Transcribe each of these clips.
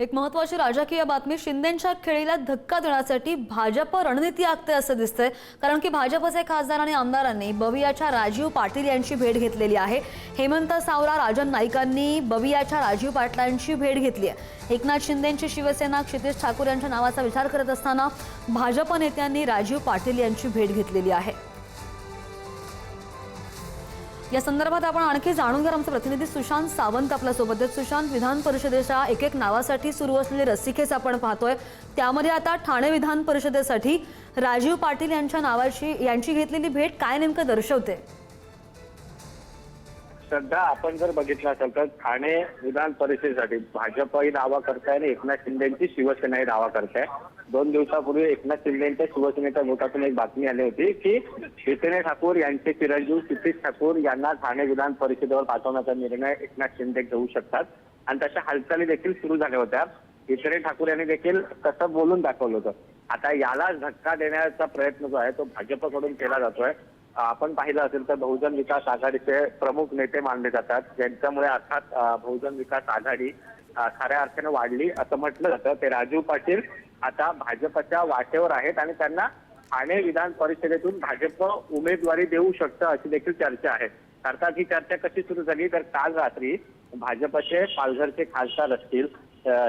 एक महत्त्वाची राजकीय बातमी, शिंदेंच्या खेळीला धक्का देण्यासाठी भाजप रणनीती आखते असं दिसतंय। कारण की भाजपचे खासदार आणि आमदारांनी बवियाच्या राजीव पाटील यांची भेट घेतलेली आहे। हेमंत सावरा, राजन नाईकांनी बवियाच्या राजीव पाटलांची भेट घेतली आहे। एकनाथ शिंदेंची शिवसेना क्षितिज ठाकूर यांच्या नावाचा विचार करत असताना भाजप नेत्यांनी राजीव पाटील यांची भेट घेतलेली आहे। या संदर्भात आपण आणखी जाणून घेणार आमचे प्रतिनिधी सुशांत सावंत आपल्या सोबत आहेत। सुशांत, विधान परिषदेच्या एक नावासाठी सुरू असलेली रस्सीखेच आपण पाहतोय, त्यामध्ये आता ठाणे विधान परिषदेसाठी राजीव पाटील यांची घेतलेली भेट काय नेमकं दर्शवते? सध्या आपण जर बघितलं असेल तर ठाणे विधान परिषदेसाठी भाजपही दावा करताय आणि एकनाथ शिंदेची शिवसेनाही दावा करताय। 2 दिवसापूर्वी एकनाथ शिंदेच्या शिवसेनेच्या गोटातून एक बातमी आली होती की चैतन्य ठाकूर यांचे चिरंजीव क्षितिज ठाकूर यांना ठाणे विधान परिषदेवर पाठवण्याचा निर्णय एकनाथ शिंदे घेऊ शकतात आणि तशा हालचाली देखील सुरू झाल्या होत्या। चैतन्य ठाकूर यांनी देखील तसं बोलून दाखवलं होतं। आता याला धक्का देण्याचा प्रयत्न जो आहे तो भाजपकडून केला जातोय। आपण पाहिलं असेल तर बहुजन विकास आघाडीचे प्रमुख नेते मानले जातात, ज्यांच्यामुळे अर्थात बहुजन विकास आघाडी खऱ्या अर्थाने वाढली असं म्हटलं जातं। ते राजीव पाटील आता भाजपच्या वाटेवर आहेत आणि त्यांना ठाणे विधान परिषदेतून भाजप उमेदवारी देऊ शकतं अशी देखील चर्चा आहे। अर्थात ही चर्चा कशी सुरू झाली तर काल रात्री भाजपचे पालघरचे खासदार असतील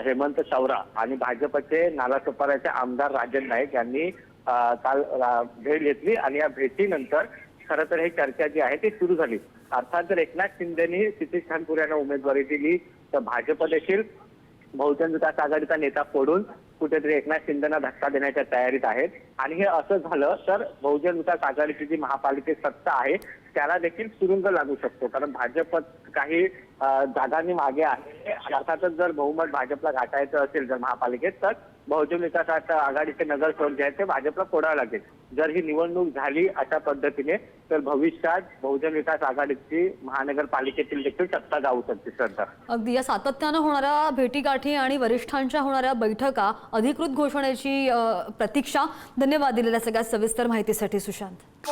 हेमंत सावरा आणि भाजपचे नालासोपाऱ्याचे आमदार राजन नाईक यांनी काल भेट घेतली आणि या भेटीनंतर खरं तर ही चर्चा जी आहे ती सुरू झाली। अर्थात जर एकनाथ शिंदेनी क्षितिज ठाकूर यांना उमेदवारी दिली तर भाजप देखील बहुजन विकास आघाडीचा नेता फोडून कुठेतरी एकनाथ शिंदेना धक्का देण्याच्या तयारीत आहेत आणि हे असं झालं तर बहुजन विकास आघाडीची जी महापालिकेत सत्ता आहे त्याला देखील सुरुंग लागू शकतो। कारण भाजप काही जागांनी मागे आहे। अर्थातच जर बहुमत भाजपला गाठायचं असेल जर महापालिकेत तर बहुजन विकास आघाडीचे नगरसेवक जे आहेत ते भाजपला फोडावे लागेल। जर ही निवडणूक झाली अशा पद्धतीने तर भविष्यात बहुजन विकास आघाडीची महानगरपालिकेतील देखील सत्ता जाऊ शकते। सध्या अगदी या सातत्यानं होणाऱ्या भेटीगाठी आणि वरिष्ठांच्या होणाऱ्या बैठका अधिकृत घोषणेची प्रतीक्षा। धन्यवाद दिलेल्या सगळ्या सविस्तर माहितीसाठी सुशांत।